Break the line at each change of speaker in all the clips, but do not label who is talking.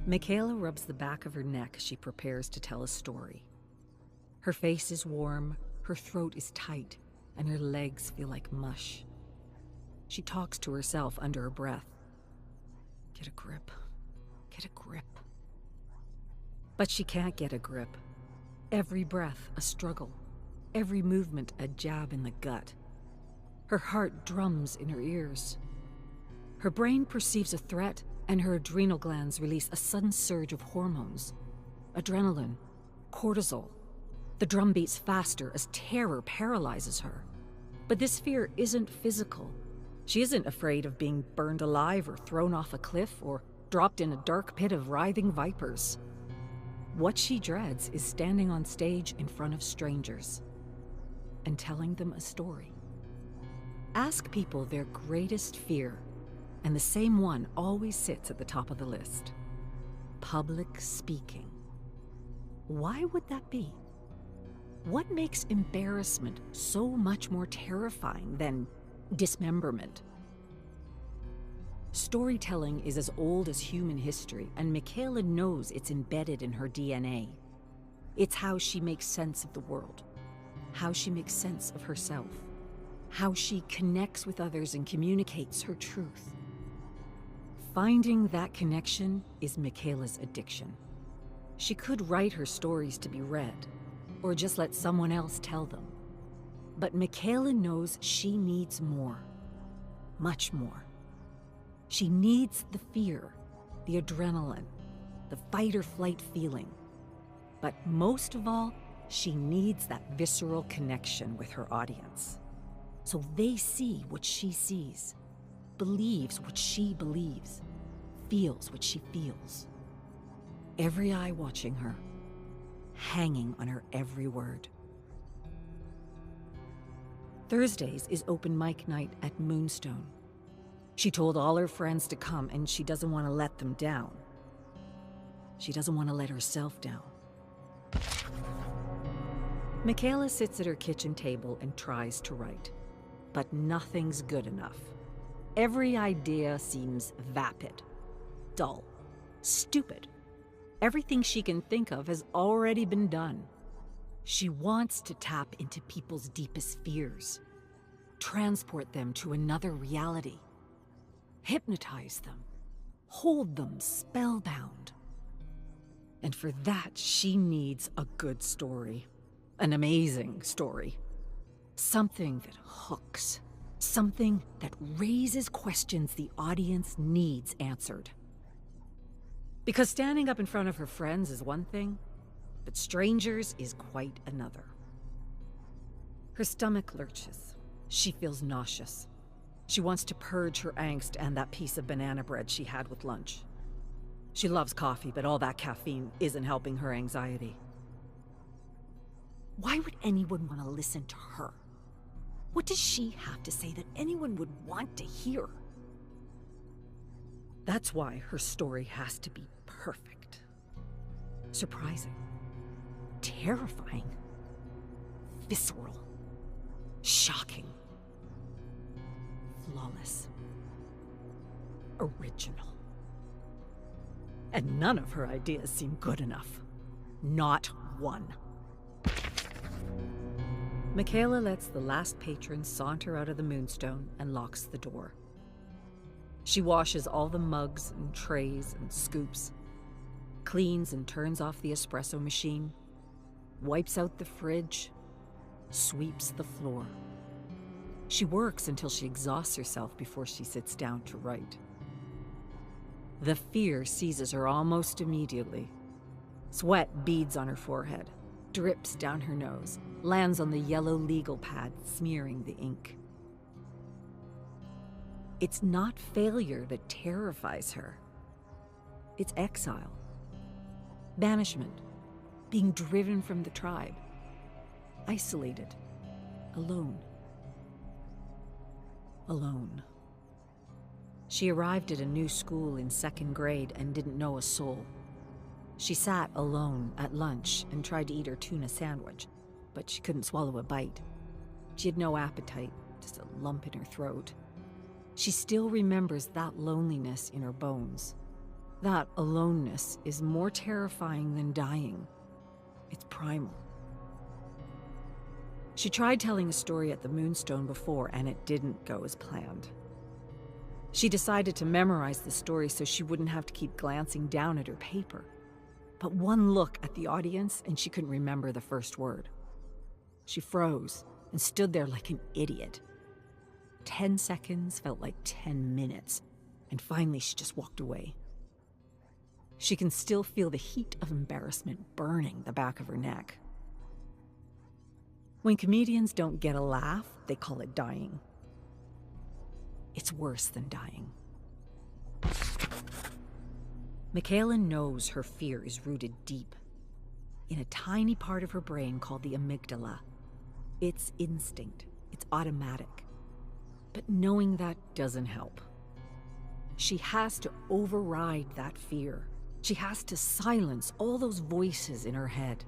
MIKAELA rubs the back of her neck as she prepares to tell a story. Her face is warm, her throat is tight, and her legs feel like mush. She talks to herself under her breath. Get a grip. Get a grip. But she can't get a grip. Every breath a struggle. Every movement a jab in the gut. Her heart drums in her ears. Her brain perceives a threat, and her adrenal glands release a sudden surge of hormones. Adrenaline, cortisol. The drum beats faster as terror paralyzes her. But this fear isn't physical. She isn't afraid of being burned alive or thrown off a cliff or dropped in a dark pit of writhing vipers. What she dreads is standing on stage in front of strangers and telling them a story. Ask people their greatest fear, and the same one always sits at the top of the list. Public speaking. Why would that be? What makes embarrassment so much more terrifying than dismemberment? Storytelling is as old as human history, and MIKAELA knows it's embedded in her DNA. It's how she makes sense of the world, how she makes sense of herself, how she connects with others and communicates her truth. Finding that connection is MIKAELA's addiction. She could write her stories to be read, or just let someone else tell them. But MIKAELA knows she needs more, much more. She needs the fear, the adrenaline, the fight or flight feeling. But most of all, she needs that visceral connection with her audience. So they see what she sees, believes what she believes, feels what she feels. Every eye watching her, hanging on her every word. Thursdays is open mic night at Moonstone. She told all her friends to come, and she doesn't want to let them down. She doesn't want to let herself down. MIKAELA sits at her kitchen table and tries to write, but nothing's good enough. Every idea seems vapid, dull, stupid. Everything she can think of has already been done. She wants to tap into people's deepest fears, transport them to another reality, hypnotize them, hold them spellbound. And for that, she needs a good story, an amazing story. Something that hooks, something that raises questions the audience needs answered. Because standing up in front of her friends is one thing, but strangers is quite another. Her stomach lurches. She feels nauseous. She wants to purge her angst and that piece of banana bread she had with lunch. She loves coffee, but all that caffeine isn't helping her anxiety. Why would anyone want to listen to her? What does she have to say that anyone would want to hear? That's why her story has to be perfect. Surprising. Terrifying. Visceral. Shocking. Flawless. Original. And none of her ideas seem good enough. Not one. MIKAELA lets the last patron saunter out of the Moonstone and locks the door. She washes all the mugs and trays and scoops, cleans and turns off the espresso machine, wipes out the fridge, sweeps the floor. She works until she exhausts herself before she sits down to write. The fear seizes her almost immediately. Sweat beads on her forehead, drips down her nose, lands on the yellow legal pad, smearing the ink. It's not failure that terrifies her. It's exile. Banishment. Being driven from the tribe. Isolated. Alone. Alone. She arrived at a new school in 2nd grade and didn't know a soul. She sat alone at lunch and tried to eat her tuna sandwich, but she couldn't swallow a bite. She had no appetite, just a lump in her throat. She still remembers that loneliness in her bones. That aloneness is more terrifying than dying. It's primal. She tried telling a story at the Moonstone before, and it didn't go as planned. She decided to memorize the story so she wouldn't have to keep glancing down at her paper. But one look at the audience, and she couldn't remember the first word. She froze and stood there like an idiot. 10 seconds felt like 10 minutes, and finally she just walked away. She can still feel the heat of embarrassment burning the back of her neck. When comedians don't get a laugh, they call it dying. It's worse than dying. MIKAELA knows her fear is rooted deep in a tiny part of her brain called the amygdala. It's instinct. It's automatic. But knowing that doesn't help. She has to override that fear. She has to silence all those voices in her head.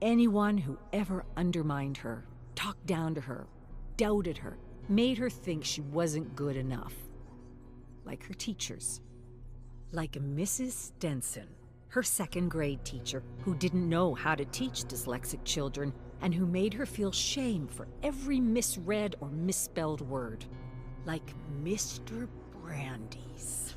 Anyone who ever undermined her, talked down to her, doubted her, made her think she wasn't good enough. Like her teachers. Like Mrs. Stenson, her second-grade teacher who didn't know how to teach dyslexic children and who made her feel shame for every misread or misspelled word. Like Mr. Brandeis,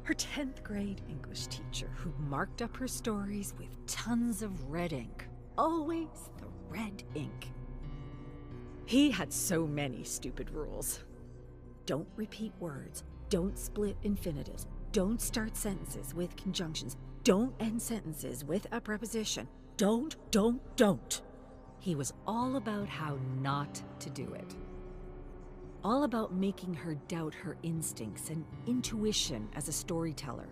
her 10th grade English teacher who marked up her stories with tons of red ink. Always the red ink. He had so many stupid rules. Don't repeat words. Don't split infinitives. Don't start sentences with conjunctions. Don't end sentences with a preposition. Don't. He was all about how not to do it. All about making her doubt her instincts and intuition as a storyteller.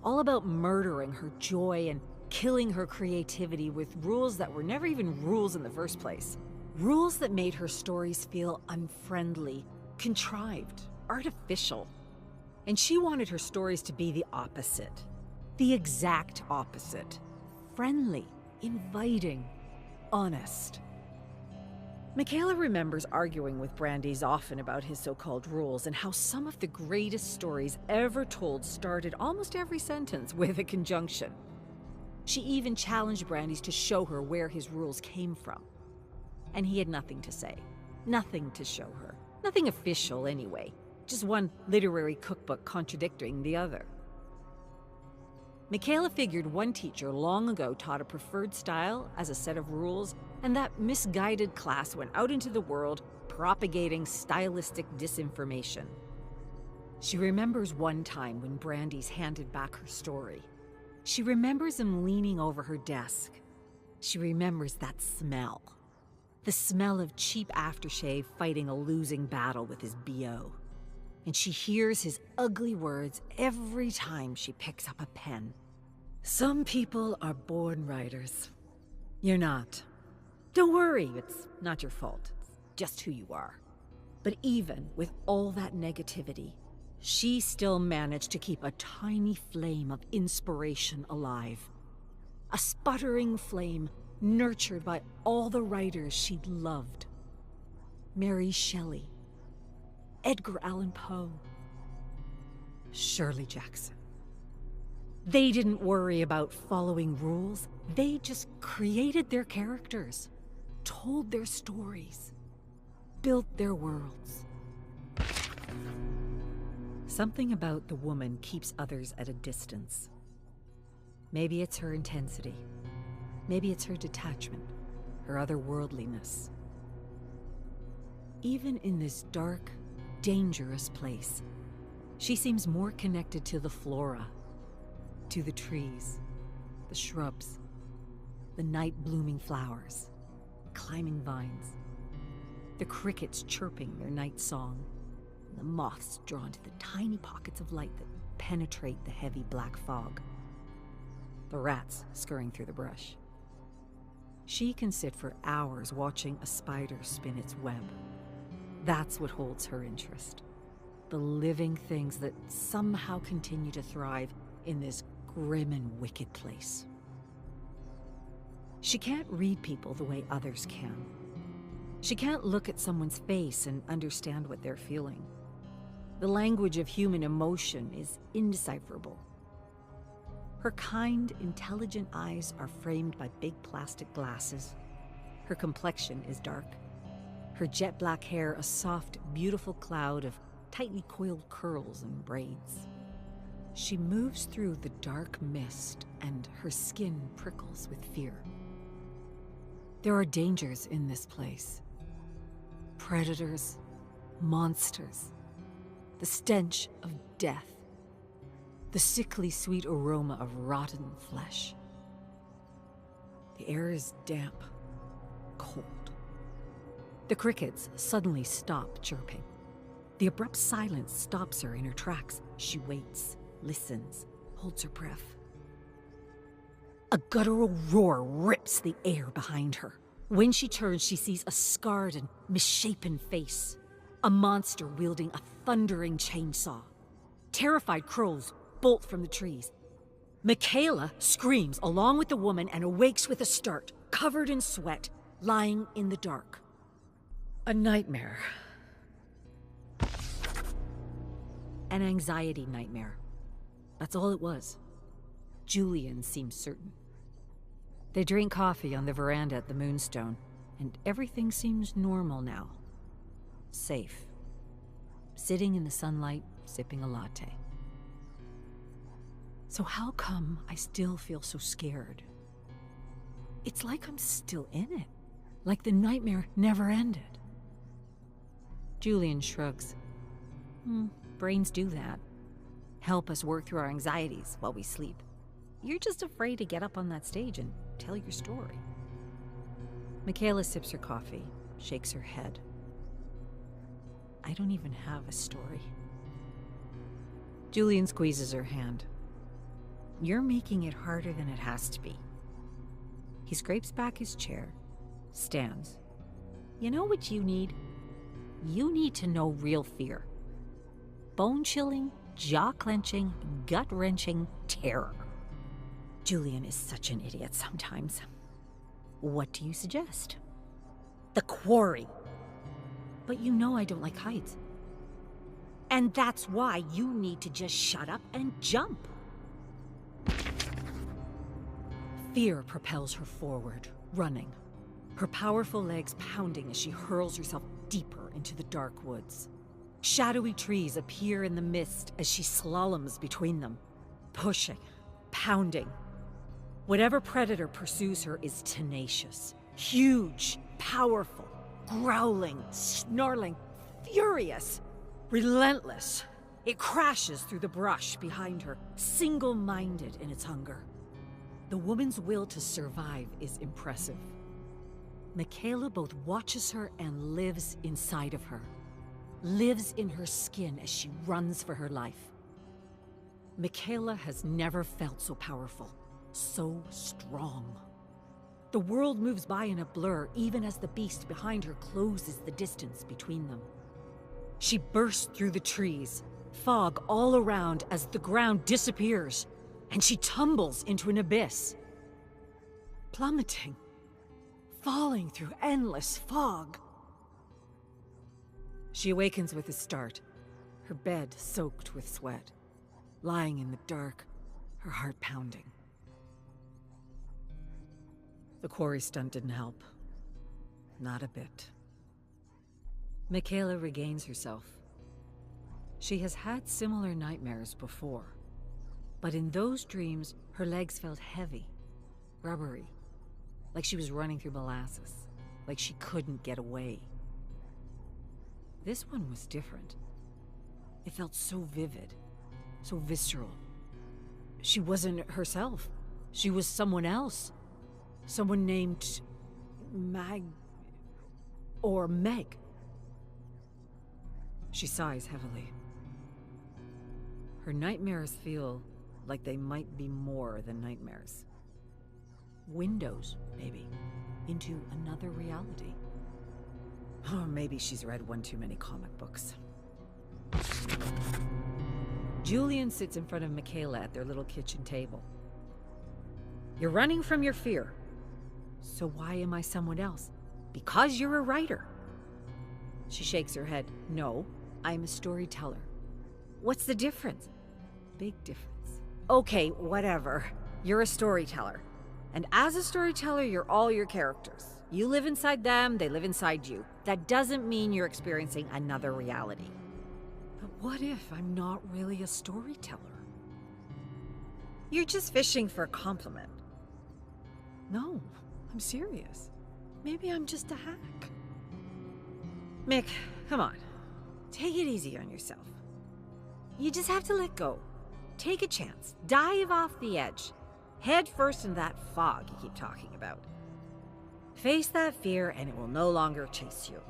All about murdering her joy and killing her creativity with rules that were never even rules in the first place. Rules that made her stories feel unfriendly, contrived, artificial. And she wanted her stories to be the opposite. The exact opposite. Friendly, inviting, honest. MIKAELA remembers arguing with Brandeis often about his so-called rules and how some of the greatest stories ever told started almost every sentence with a conjunction. She even challenged Brandeis to show her where his rules came from. And he had nothing to say, nothing to show her, nothing official anyway, just one literary cookbook contradicting the other. MIKAELA figured one teacher long ago taught a preferred style as a set of rules, and that misguided class went out into the world propagating stylistic disinformation. She remembers one time when Brandeis handed back her story. She remembers him leaning over her desk. She remembers that smell. The smell of cheap aftershave fighting a losing battle with his BO. And she hears his ugly words every time she picks up a pen. Some people are born writers. You're not. Don't worry, it's not your fault. It's just who you are. But even with all that negativity, she still managed to keep a tiny flame of inspiration alive. A sputtering flame nurtured by all the writers she'd loved. Mary Shelley, Edgar Allan Poe, Shirley Jackson. They didn't worry about following rules. They just created their characters, told their stories, built their worlds. Something about the woman keeps others at a distance. Maybe it's her intensity. Maybe it's her detachment, her otherworldliness. Even in this dark, dangerous place, she seems more connected to the flora, to the trees, the shrubs, the night-blooming flowers, climbing vines, the crickets chirping their night song, and the moths drawn to the tiny pockets of light that penetrate the heavy black fog, the rats scurrying through the brush. She can sit for hours watching a spider spin its web. That's what holds her interest. The living things that somehow continue to thrive in this grim and wicked place. She can't read people the way others can. She can't look at someone's face and understand what they're feeling. The language of human emotion is indecipherable. Her kind, intelligent eyes are framed by big plastic glasses. Her complexion is dark. Her jet black hair a soft, beautiful cloud of tightly coiled curls and braids. She moves through the dark mist, and her skin prickles with fear. There are dangers in this place. Predators, monsters, the stench of death, the sickly sweet aroma of rotten flesh. The air is damp, cold. The crickets suddenly stop chirping. The abrupt silence stops her in her tracks. She waits, listens, holds her breath. A guttural roar rips the air behind her. When she turns, she sees a scarred and misshapen face. A monster wielding a thundering chainsaw. Terrified crows bolt from the trees. MIKAELA screams along with the woman and awakes with a start, covered in sweat, lying in the dark. A nightmare. An anxiety nightmare. That's all it was. Julian seems certain. They drink coffee on the veranda at the Moonstone, and everything seems normal now. Safe. Sitting in the sunlight, sipping a latte. So how come I still feel so scared? It's like I'm still in it. Like the nightmare never ended. Julian shrugs. Brains do that. Help us work through our anxieties while we sleep. You're just afraid to get up on that stage and tell your story. MIKAELA sips her coffee, shakes her head. I don't even have a story. Julian squeezes her hand. You're making it harder than it has to be. He scrapes back his chair, stands. You know what you need? You need to know real fear. Bone-chilling, jaw-clenching, gut-wrenching terror. Julian is such an idiot sometimes. What do you suggest? The quarry. But you know I don't like heights. And that's why you need to just shut up and jump. Fear propels her forward, running. Her powerful legs pounding as she hurls herself deeper into the dark woods. Shadowy trees appear in the mist as she slaloms between them, pushing, pounding. Whatever predator pursues her is tenacious, huge, powerful, growling, snarling, furious, relentless. It crashes through the brush behind her, single-minded in its hunger. The woman's will to survive is impressive. MIKAELA both watches her and lives inside of her. Lives in her skin as she runs for her life. MIKAELA has never felt so powerful, so strong. The world moves by in a blur even as the beast behind her closes the distance between them. She bursts through the trees, fog all around as the ground disappears, and she tumbles into an abyss. Plummeting, falling through endless fog. She awakens with a start, her bed soaked with sweat, lying in the dark, her heart pounding. The quarry stunt didn't help. Not a bit. MIKAELA regains herself. She has had similar nightmares before, but in those dreams, her legs felt heavy, rubbery, like she was running through molasses, like she couldn't get away. This one was different. It felt so vivid, so visceral. She wasn't herself. She was someone else. Someone named Meg. She sighs heavily. Her nightmares feel like they might be more than nightmares. Windows, maybe, into another reality. Or maybe she's read one too many comic books. Julian sits in front of MIKAELA at their little kitchen table. You're running from your fear. So why am I someone else? Because you're a writer. She shakes her head. No, I'm a storyteller.
What's the difference?
Big difference.
Okay, whatever. You're a storyteller. And as a storyteller, you're all your characters. You live inside them, they live inside you. That doesn't mean you're experiencing another reality.
But what if I'm not really a storyteller?
You're just fishing for a compliment.
No, I'm serious. Maybe I'm just a hack.
Mick, come on. Take it easy on yourself. You just have to let go. Take a chance. Dive off the edge. Head first in that fog you keep talking about. Face that fear and it will no longer chase you.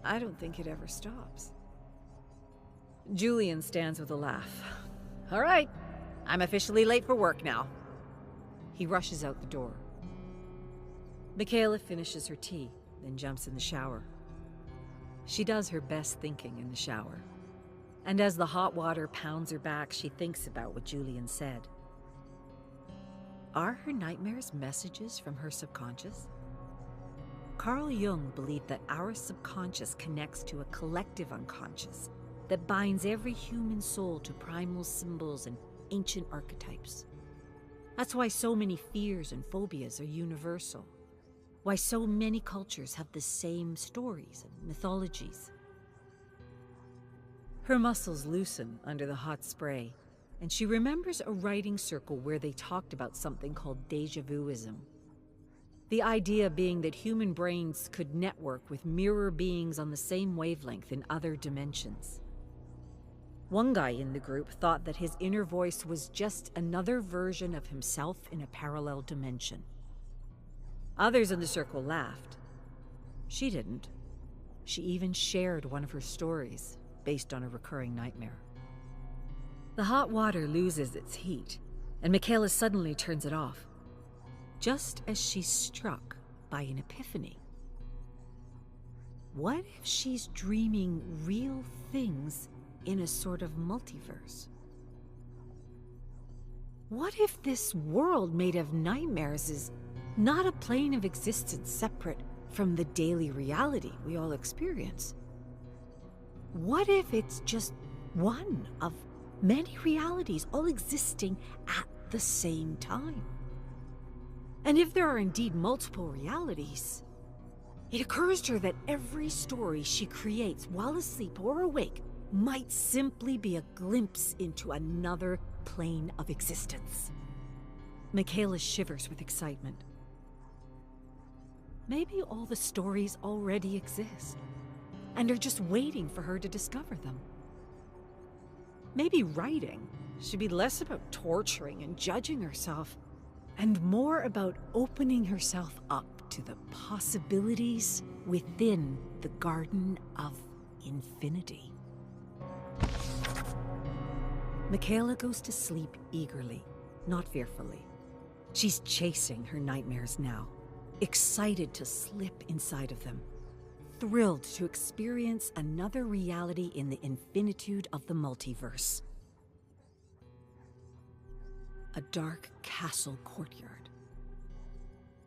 I don't think it ever stops. Julian stands with a laugh.
All right, I'm officially late for work now.
He rushes out the door. MIKAELA finishes her tea, then jumps in the shower. She does her best thinking in the shower. And as the hot water pounds her back, she thinks about what Julian said. Are her nightmares messages from her subconscious? Carl Jung believed that our subconscious connects to a collective unconscious that binds every human soul to primal symbols and ancient archetypes. That's why so many fears and phobias are universal. Why so many cultures have the same stories and mythologies. Her muscles loosen under the hot spray, and she remembers a writing circle where they talked about something called déjà vuism. The idea being that human brains could network with mirror beings on the same wavelength in other dimensions. One guy in the group thought that his inner voice was just another version of himself in a parallel dimension. Others in the circle laughed. She didn't. She even shared one of her stories based on a recurring nightmare. The hot water loses its heat, and MIKAELA suddenly turns it off, just as she's struck by an epiphany. What if she's dreaming real things in a sort of multiverse? What if this world made of nightmares is not a plane of existence separate from the daily reality we all experience? What if it's just one of many realities all existing at the same time? And if there are indeed multiple realities, it occurs to her that every story she creates while asleep or awake might simply be a glimpse into another plane of existence. MIKAELA shivers with excitement. Maybe all the stories already exist, and are just waiting for her to discover them. Maybe writing should be less about torturing and judging herself, and more about opening herself up to the possibilities within the Garden of Infinity. MIKAELA goes to sleep eagerly, not fearfully. She's chasing her nightmares now, excited to slip inside of them, thrilled to experience another reality in the infinitude of the multiverse. A dark castle courtyard.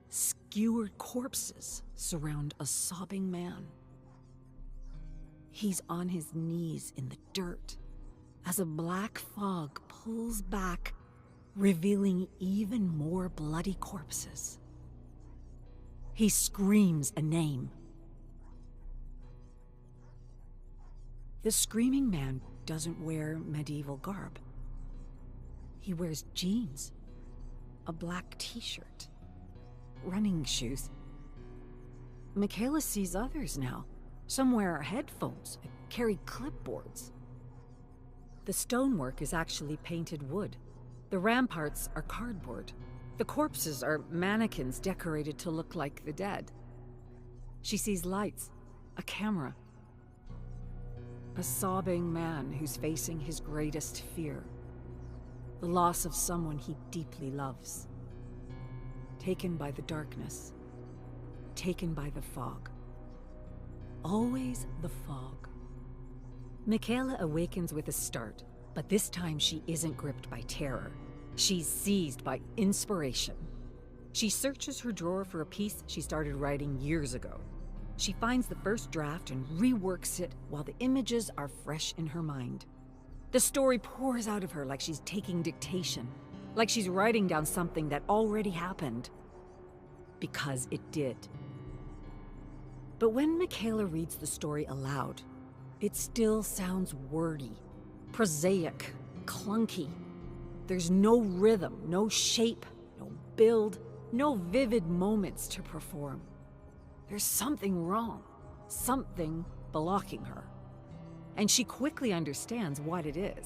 Skewered corpses surround a sobbing man. He's on his knees in the dirt as a black fog pulls back, revealing even more bloody corpses. He screams a name. The screaming man doesn't wear medieval garb. He wears jeans, a black t-shirt, running shoes. MIKAELA sees others now. Some wear headphones and carry clipboards. The stonework is actually painted wood. The ramparts are cardboard. The corpses are mannequins decorated to look like the dead. She sees lights, a camera, a sobbing man who's facing his greatest fear, the loss of someone he deeply loves. Taken by the darkness, taken by the fog. Always the fog. MIKAELA awakens with a start, but this time she isn't gripped by terror. She's seized by inspiration. She searches her drawer for a piece she started writing years ago. She finds the first draft and reworks it while the images are fresh in her mind. The story pours out of her like she's taking dictation, like she's writing down something that already happened. Because it did. But when MIKAELA reads the story aloud, it still sounds wordy, prosaic, clunky. There's no rhythm, no shape, no build, no vivid moments to perform. There's something wrong, something blocking her. And she quickly understands what it is.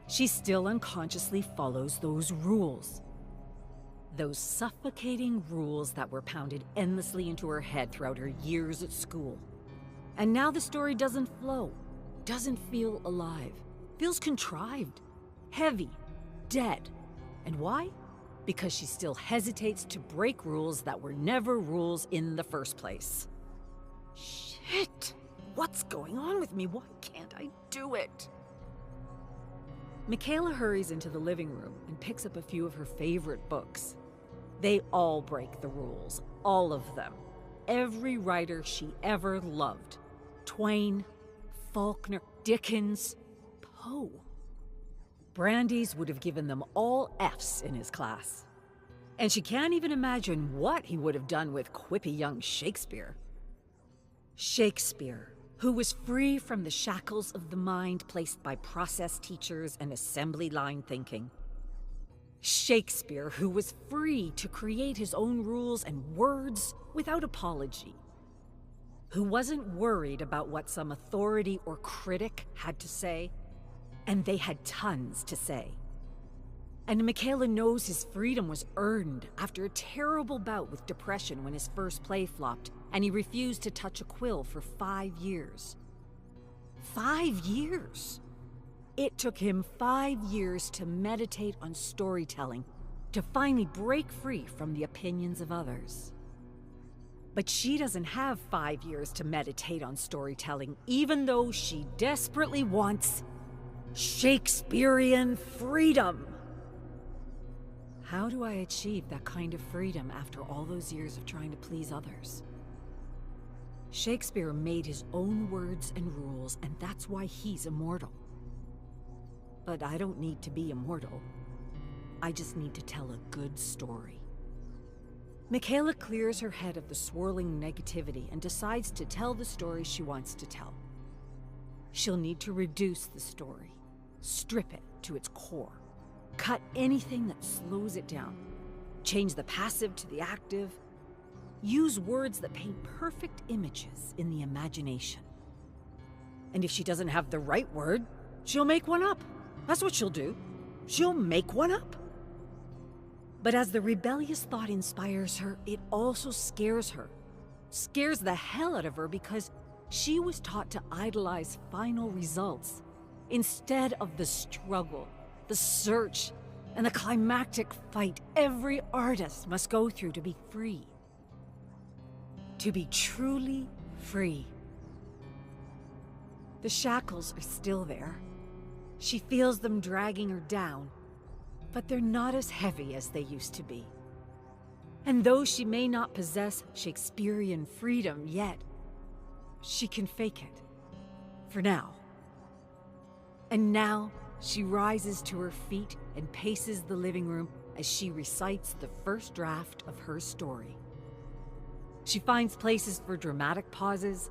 She still unconsciously follows those rules. Those suffocating rules that were pounded endlessly into her head throughout her years at school. And now the story doesn't flow, doesn't feel alive, feels contrived, heavy, dead. And why? Because she still hesitates to break rules that were never rules in the first place. Shit! What's going on with me? Why can't I do it? MIKAELA hurries into the living room and picks up a few of her favorite books. They all break the rules, all of them. Every writer she ever loved. Twain, Faulkner, Dickens, Poe. Brandeis would have given them all F's in his class. And she can't even imagine what he would have done with quippy young Shakespeare. Shakespeare, who was free from the shackles of the mind placed by process teachers and assembly line thinking. Shakespeare, who was free to create his own rules and words without apology. Who wasn't worried about what some authority or critic had to say, and they had tons to say. And MIKAELA knows his freedom was earned after a terrible bout with depression when his first play flopped and he refused to touch a quill for 5 years. 5 years! It took him 5 years to meditate on storytelling, to finally break free from the opinions of others. But she doesn't have 5 years to meditate on storytelling, even though she desperately wants Shakespearean freedom. How do I achieve that kind of freedom after all those years of trying to please others? Shakespeare made his own words and rules, and that's why he's immortal. But I don't need to be immortal. I just need to tell a good story. MIKAELA clears her head of the swirling negativity and decides to tell the story she wants to tell. She'll need to reduce the story, strip it to its core, cut anything that slows it down, change the passive to the active, use words that paint perfect images in the imagination. And if she doesn't have the right word, she'll make one up. That's what she'll do. She'll make one up. But as the rebellious thought inspires her, it also scares her. Scares the hell out of her because she was taught to idolize final results instead of the struggle, the search, and the climactic fight every artist must go through to be free. To be truly free. The shackles are still there. She feels them dragging her down, but they're not as heavy as they used to be. And though she may not possess Shakespearean freedom yet, she can fake it. For now. And now, she rises to her feet and paces the living room as she recites the first draft of her story. She finds places for dramatic pauses,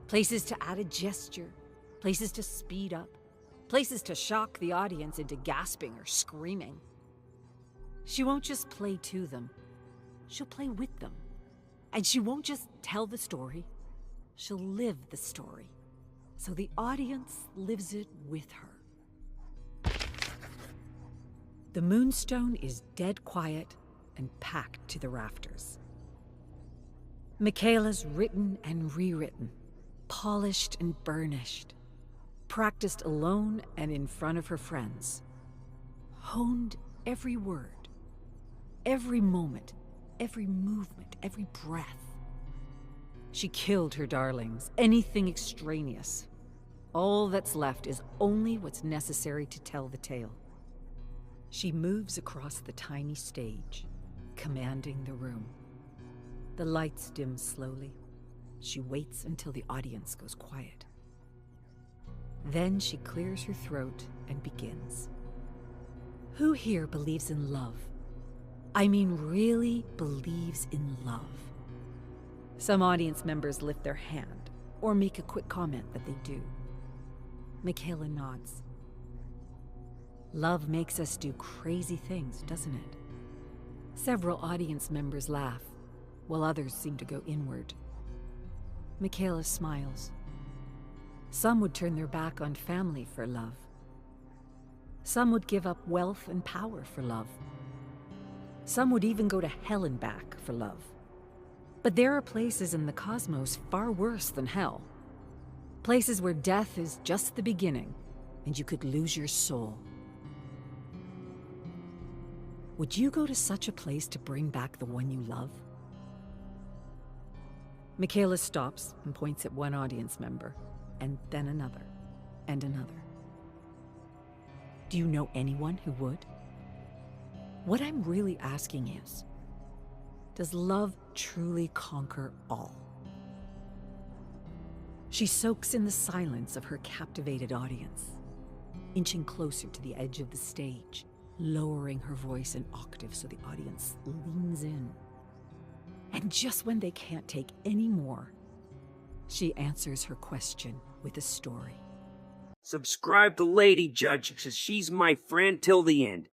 places to add a gesture, places to speed up, places to shock the audience into gasping or screaming. She won't just play to them, she'll play with them. And she won't just tell the story, she'll live the story, so the audience lives it with her. The moonstone is dead quiet and packed to the rafters. MIKAELA's written and rewritten, polished and burnished, practiced alone and in front of her friends, honed every word, every moment, every movement, every breath. She killed her darlings, anything extraneous. All that's left is only what's necessary to tell the tale. She moves across the tiny stage, commanding the room. The lights dim slowly. She waits until the audience goes quiet. Then she clears her throat and begins. Who here believes in love? I mean, really believes in love? Some audience members lift their hand or make a quick comment that they do. MIKAELA nods. Love makes us do crazy things, doesn't it? Several audience members laugh, while others seem to go inward. MIKAELA smiles. Some would turn their back on family for love. Some would give up wealth and power for love. Some would even go to hell and back for love. But there are places in the cosmos far worse than hell. Places where death is just the beginning, and you could lose your soul. Would you go to such a place to bring back the one you love? MIKAELA stops and points at one audience member, and then another, and another. Do you know anyone who would? What I'm really asking is, does love truly conquer all? She soaks in the silence of her captivated audience, inching closer to the edge of the stage, lowering her voice an octave so the audience leans in. And just when they can't take any more, she answers her question with a story.
Subscribe to Lady Judge, because she's my friend till the end.